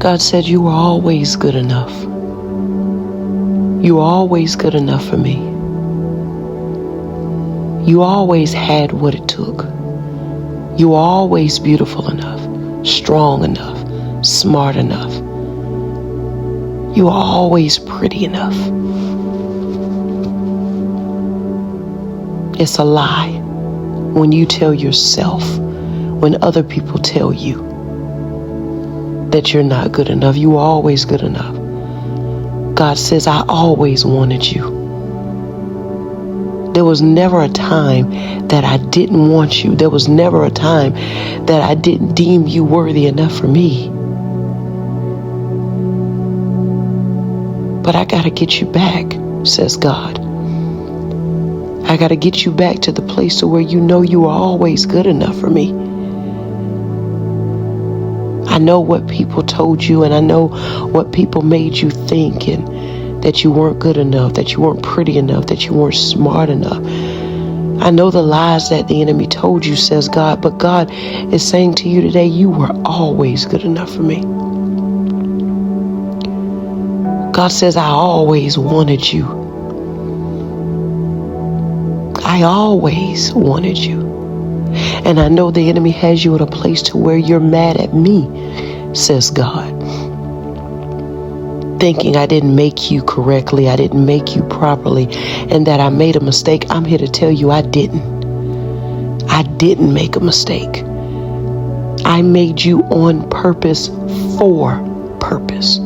God said, you were always good enough. You were always good enough for me. You always had what it took. You were always beautiful enough, strong enough, smart enough. You were always pretty enough. It's a lie when you tell yourself, when other people tell you that you're not good enough. You were always good enough. God says, I always wanted you. There was never a time that I didn't want you. There was never a time that I didn't deem you worthy enough for me. But I got to get you back, says God. I got to get you back to the place to where you know you are always good enough for me. I know what people told you, and I know what people made you think, and that you weren't good enough, that you weren't pretty enough, that you weren't smart enough. I know the lies that the enemy told you, says God, but God is saying to you today, you were always good enough for me. God says, I always wanted you. I always wanted you. And I know the enemy has you in a place to where you're mad at me, says God. Thinking I didn't make you correctly, I didn't make you properly, and that I made a mistake. I'm here to tell you I didn't. I didn't make a mistake. I made you on purpose for purpose.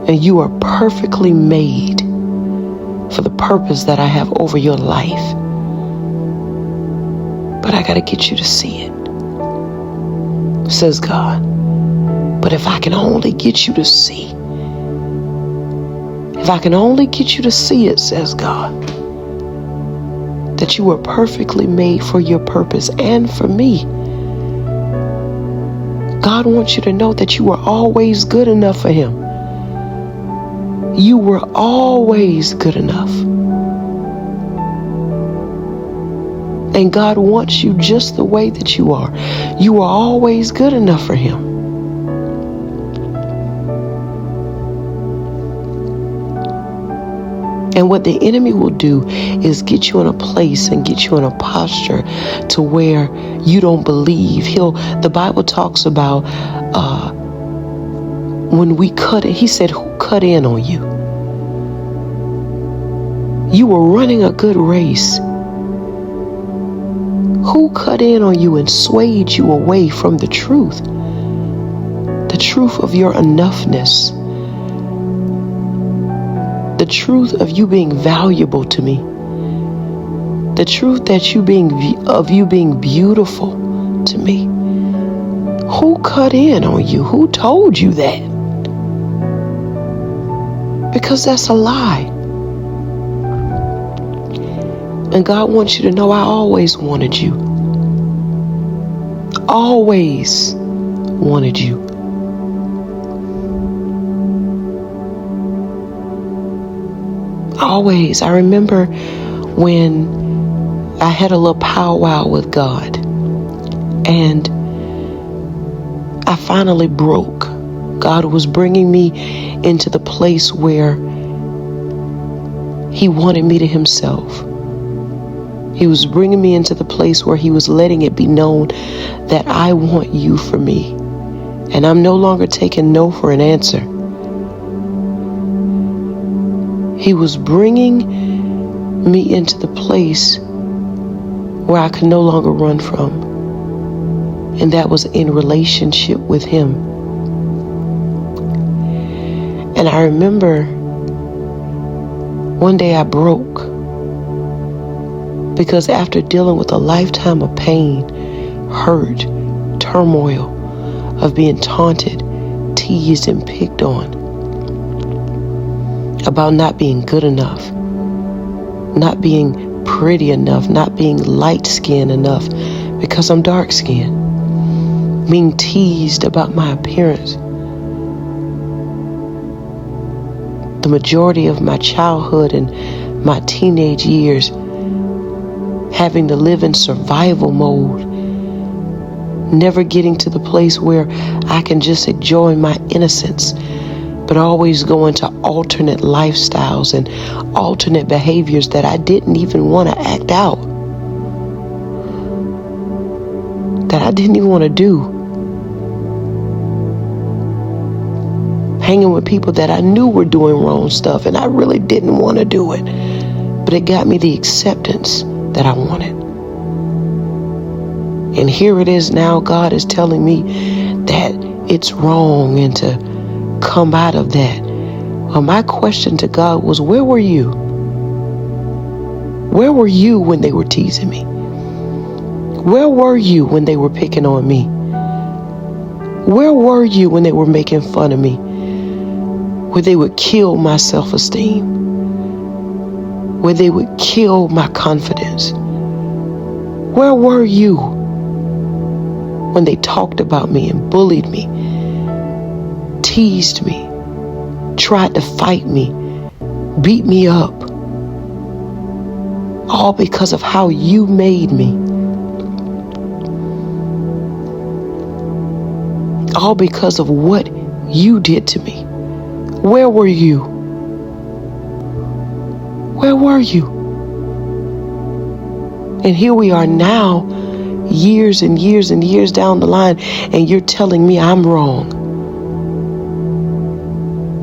And you are perfectly made for the purpose that I have over your life. But I got to get you to see it, says God. But if I can only get you to see, if I can only get you to see it, says God, that you were perfectly made for your purpose and for me. God wants you to know that you were always good enough for him. You were always good enough. And God wants you just the way that you are. You are always good enough for him. And what the enemy will do is get you in a place and get you in a posture to where you don't believe. The Bible talks about when we cut it, he said, who cut in on you? You were running a good race. Who cut in on you and swayed you away from the truth of your enoughness, the truth of you being valuable to me, the truth that you being beautiful to me? Who cut in on you? Who told you that? Because that's a lie. And God wants you to know I always wanted you. Always wanted you. Always. I remember when I had a little powwow with God and I finally broke. God was bringing me into the place where he wanted me to himself. He was bringing me into the place where he was letting it be known that I want you for me. And I'm no longer taking no for an answer. He was bringing me into the place where I could no longer run from. And that was in relationship with him. And I remember one day I broke. Because after dealing with a lifetime of pain, hurt, turmoil, of being taunted, teased, and picked on, about not being good enough, not being pretty enough, not being light-skinned enough because I'm dark-skinned, being teased about my appearance. The majority of my childhood and my teenage years having to live in survival mode, never getting to the place where I can just enjoy my innocence, but always going to alternate lifestyles and alternate behaviors that I didn't even want to act out, that I didn't even want to do. Hanging with people that I knew were doing wrong stuff, and I really didn't want to do it, but it got me the acceptance that I wanted. And here it is now, God is telling me that it's wrong and to come out of that. Well, my question to God was, where were you? Where were you when they were teasing me? Where were you when they were picking on me? Where were you when they were making fun of me? Where they would kill my self-esteem? Where they would kill my confidence? Where were you when they talked about me and bullied me, teased me, tried to fight me, beat me up, all because of how you made me, all because of what you did to me? Where were you? Where were you? And here we are now, years and years and years down the line, and you're telling me I'm wrong.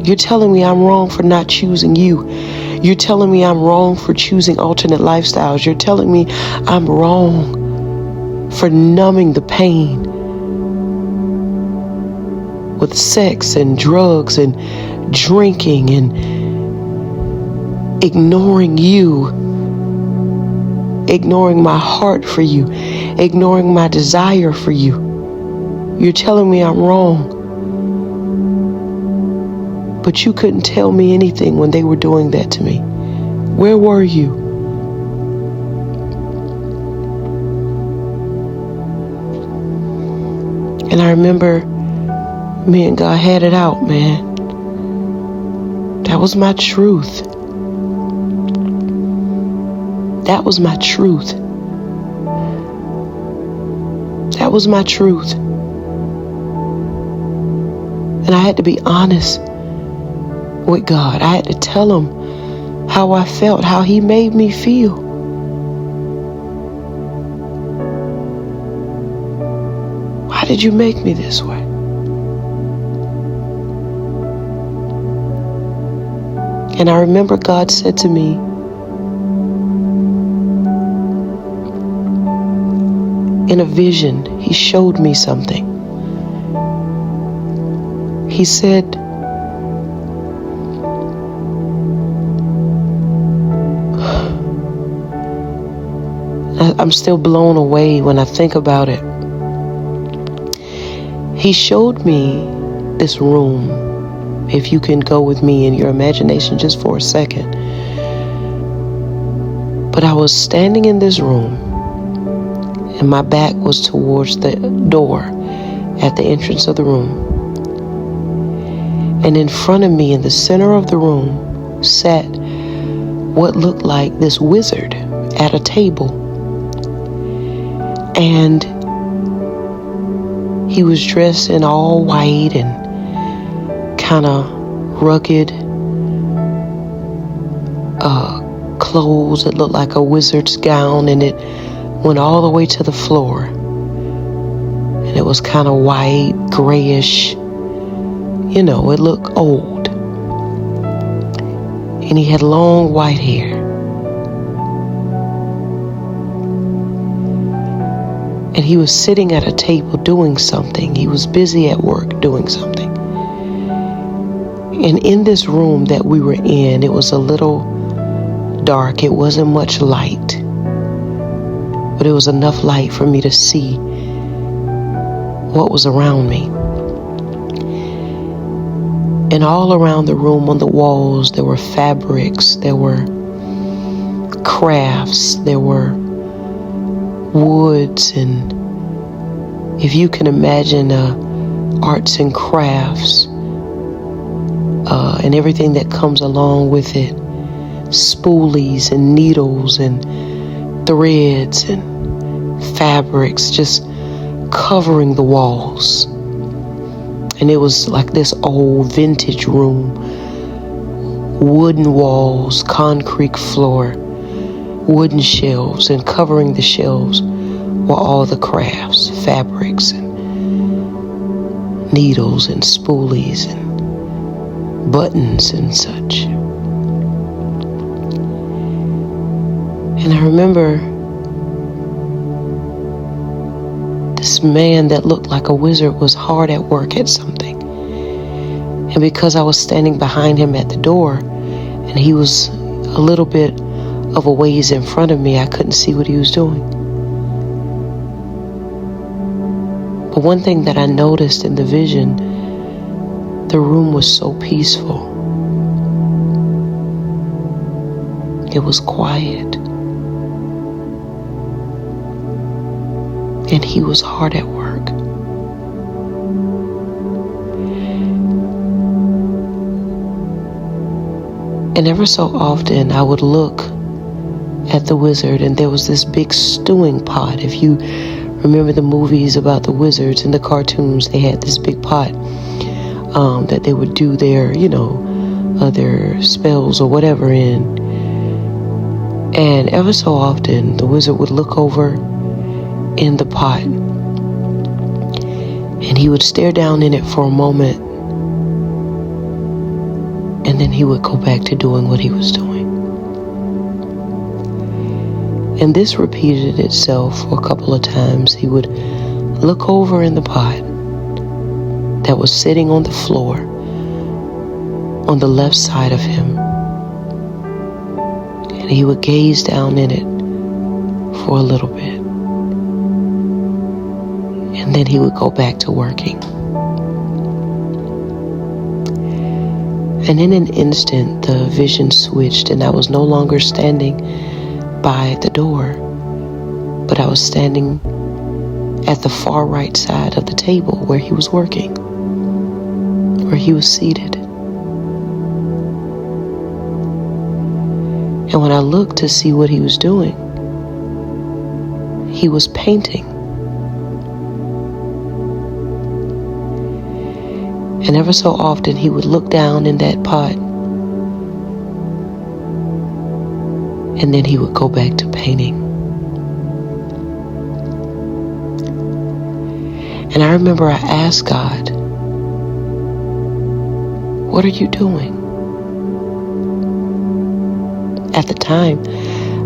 You're telling me I'm wrong for not choosing you. You're telling me I'm wrong for choosing alternate lifestyles. You're telling me I'm wrong for numbing the pain with sex and drugs and drinking and ignoring you, ignoring my heart for you, ignoring my desire for you. You're telling me I'm wrong. But you couldn't tell me anything when they were doing that to me. Where were you? And I remember me and God had it out, man. That was my truth. That was my truth. That was my truth. And I had to be honest with God. I had to tell him how I felt, how he made me feel. Why did you make me this way? And I remember God said to me, in a vision, he showed me something. He said, I'm still blown away when I think about it. He showed me this room. If you can go with me in your imagination just for a second. But I was standing in this room, and my back was towards the door at the entrance of the room. And in front of me, in the center of the room, sat what looked like this wizard at a table. And he was dressed in all white and kind of rugged clothes that looked like a wizard's gown, and it went all the way to the floor. And it was kind of white, grayish. You know, it looked old. And he had long white hair. And he was sitting at a table doing something. He was busy at work doing something. And in this room that we were in, it was a little dark. It wasn't much light. But it was enough light for me to see what was around me. And all around the room on the walls, there were fabrics, there were crafts, there were woods, and if you can imagine arts and crafts and everything that comes along with it, spoolies and needles and threads and fabrics, just covering the walls. And it was like this old vintage room. Wooden walls, concrete floor, wooden shelves, and covering the shelves were all the crafts, fabrics, and needles and spoolies and buttons and such. And I remember this man that looked like a wizard was hard at work at something. And because I was standing behind him at the door, and he was a little bit of a ways in front of me, I couldn't see what he was doing. But one thing that I noticed in the vision, the room was so peaceful. It was quiet. And he was hard at work. And ever so often I would look at the wizard, and there was this big stewing pot. If you remember the movies about the wizards and the cartoons, they had this big pot that they would do their, their spells or whatever in. And ever so often the wizard would look over in the pot, and he would stare down in it for a moment, and then he would go back to doing what he was doing. And this repeated itself for a couple of times. He would look over in the pot that was sitting on the floor on the left side of him, and he would gaze down in it for a little bit. And then he would go back to working. And in an instant, the vision switched, and I was no longer standing by the door, but I was standing at the far right side of the table where he was working, where he was seated. And when I looked to see what he was doing, he was painting. And ever so often he would look down in that pot, and then he would go back to painting. And I remember I asked God, "What are you doing?" At the time,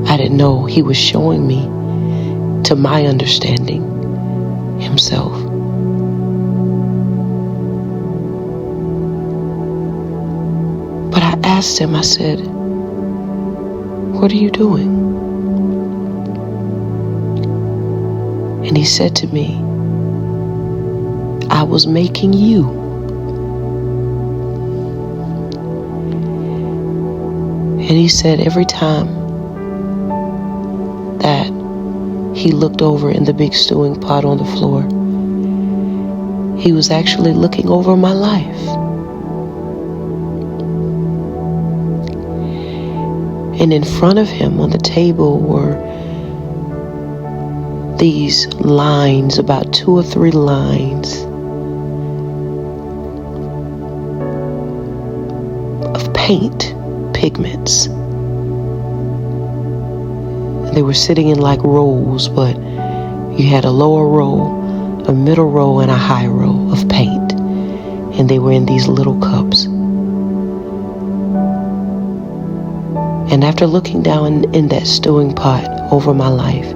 I didn't know he was showing me, to my understanding, himself. But I asked him, I said, "What are you doing?" And he said to me, "I was making you." And he said every time that he looked over in the big stewing pot on the floor, he was actually looking over my life. And in front of him on the table were these lines, about 2 or 3 lines of paint pigments. They were sitting in like rows, but you had a lower row, a middle row, and a high row of paint. And they were in these little cups. And after looking down in that stewing pot over my life,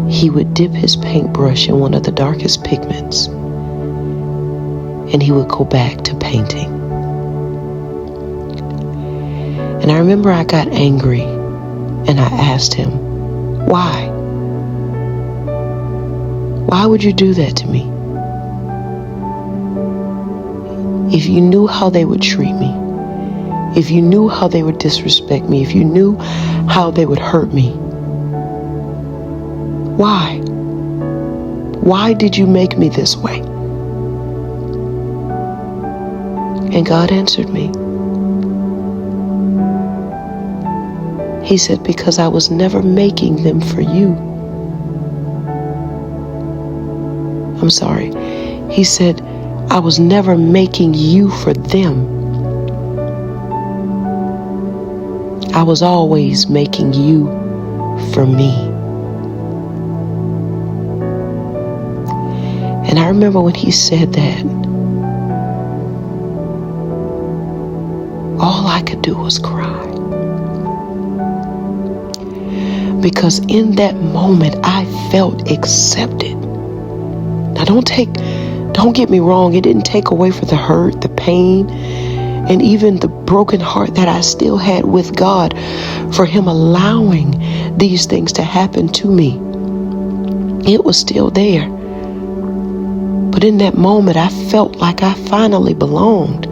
he would dip his paintbrush in one of the darkest pigments, and he would go back to painting. And I remember I got angry, and I asked him, "Why? Why would you do that to me? If you knew how they would treat me, if you knew how they would disrespect me, if you knew how they would hurt me, why? Why did you make me this way?" And God answered me. He said, "Because I was never making them for you. I'm sorry. He said, I was never making you for them. I was always making you for me. And I remember when he said that, all I could do was cry. Because in that moment, I felt accepted. Now, don't get me wrong. It didn't take away from the hurt, the pain, and even the broken heart that I still had with God for him allowing these things to happen to me. It was still there. But in that moment, I felt like I finally belonged.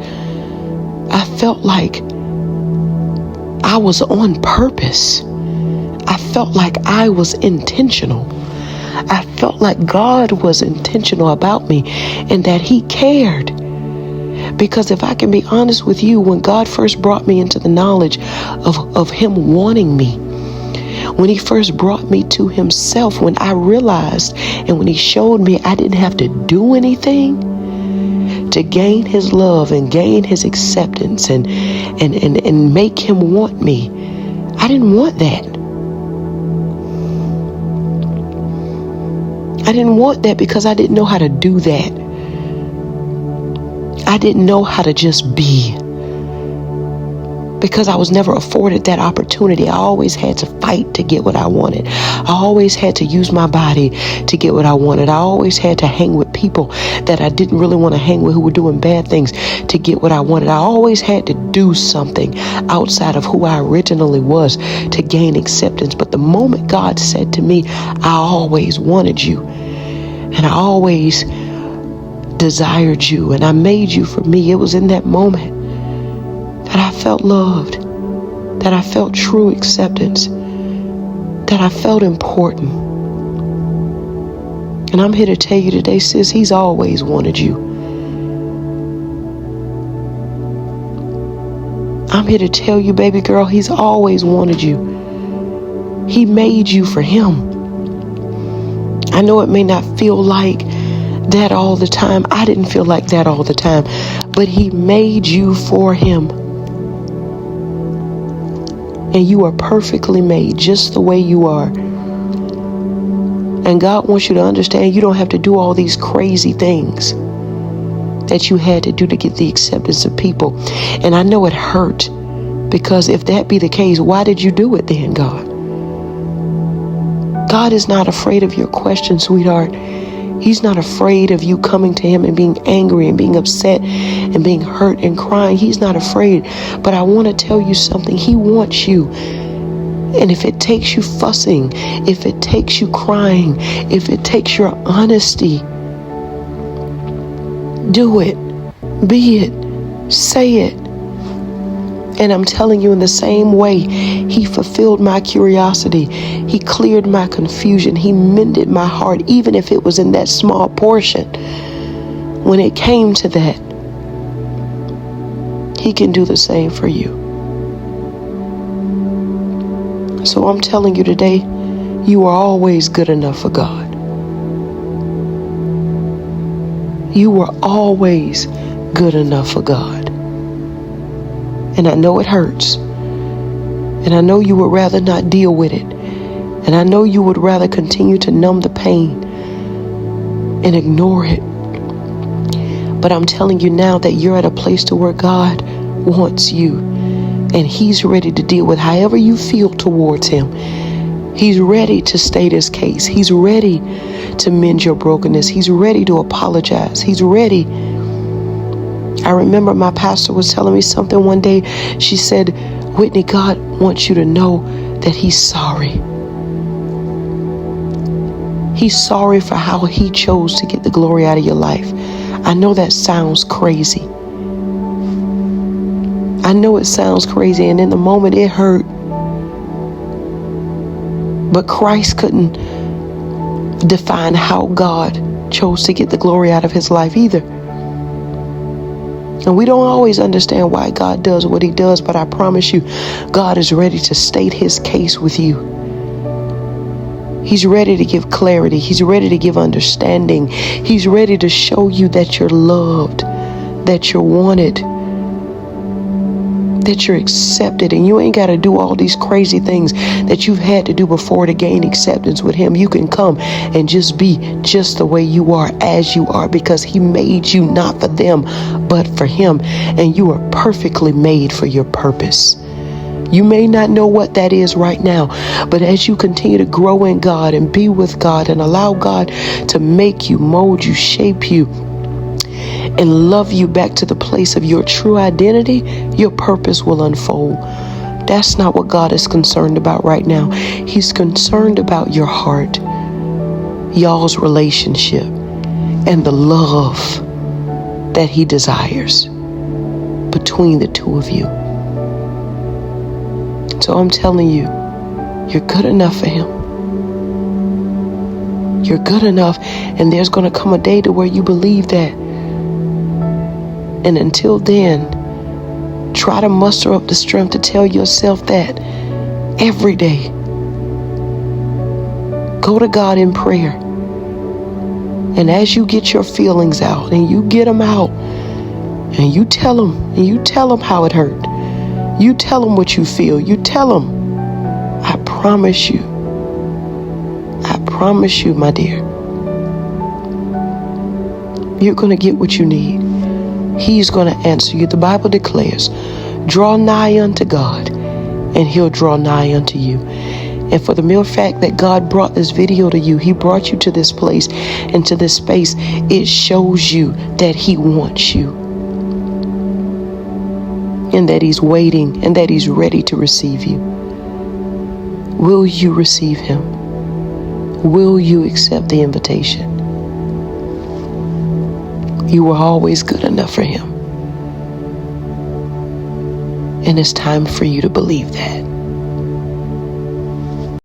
I felt like I was on purpose. I felt like I was intentional. I felt like God was intentional about me and that he cared. Because if I can be honest with you, when God first brought me into the knowledge of him wanting me, when he first brought me to himself, when I realized and when he showed me I didn't have to do anything to gain his love and gain his acceptance and make him want me, I didn't want that. I didn't want that because I didn't know how to do that. I didn't know how to just be. Because I was never afforded that opportunity. I always had to fight to get what I wanted. I always had to use my body to get what I wanted. I always had to hang with people that I didn't really want to hang with, who were doing bad things, to get what I wanted. I always had to do something outside of who I originally was to gain acceptance. But the moment God said to me, I always wanted you, and I always desired you, and I made you for me, it was in that moment that I felt loved, that I felt true acceptance, that I felt important. And I'm here to tell you today, sis, he's always wanted you. I'm here to tell you, baby girl, he's always wanted you. He made you for him. I know it may not feel like that all the time. I didn't feel like that all the time, but he made you for him. And you are perfectly made just the way you are. And God wants you to understand you don't have to do all these crazy things that you had to do to get the acceptance of people. And I know it hurt, because if that be the case, why did you do it then, God? God is not afraid of your question, sweetheart. He's not afraid of you coming to him and being angry and being upset and being hurt and crying. He's not afraid. But I want to tell you something. He wants you. And if it takes you fussing, if it takes you crying, if it takes your honesty, do it. Be it. Say it. And I'm telling you, in the same way, he fulfilled my curiosity. He cleared my confusion. He mended my heart, even if it was in that small portion. When it came to that, he can do the same for you. So I'm telling you today, you are always good enough for God. You are always good enough for God. And I know it hurts. And I know you would rather not deal with it. And I know you would rather continue to numb the pain and ignore it. But I'm telling you now that you're at a place to where God wants you. And he's ready to deal with however you feel towards him. He's ready to state his case. He's ready to mend your brokenness. He's ready to apologize. He's ready. I remember my pastor was telling me something one day. She said, Whitney, God wants you to know that he's sorry. He's sorry for how he chose to get the glory out of your life. I know that sounds crazy. I know it sounds crazy, and in the moment it hurt. But Christ couldn't define how God chose to get the glory out of his life either. And we don't always understand why God does what he does, but I promise you, God is ready to state his case with you. He's ready to give clarity. He's ready to give understanding. He's ready to show you that you're loved, that you're wanted, that you're accepted, and you ain't got to do all these crazy things that you've had to do before to gain acceptance with him. You can come and just be just the way you are, as you are, because he made you not for them, but for him, and you are perfectly made for your purpose. You may not know what that is right now, but as you continue to grow in God and be with God and allow God to make you, mold you, shape you, and love you back to the place of your true identity, your purpose will unfold. That's not what God is concerned about right now. He's concerned about your heart, y'all's relationship, and the love that he desires between the two of you. So I'm telling you, you're good enough for him. You're good enough, and there's going to come a day to where you believe that. And until then, try to muster up the strength to tell yourself that every day. Go to God in prayer. And as you get your feelings out, and you get them out, and you tell him how it hurt. You tell him what you feel. You tell him, I promise you, my dear, you're going to get what you need. He's going to answer you. The Bible declares, draw nigh unto God, and he'll draw nigh unto you. And for the mere fact that God brought this video to you, he brought you to this place and to this space, it shows you that he wants you, and that he's waiting, and that he's ready to receive you. Will you receive him? Will you accept the invitation? You were always good enough for him. And it's time for you to believe that.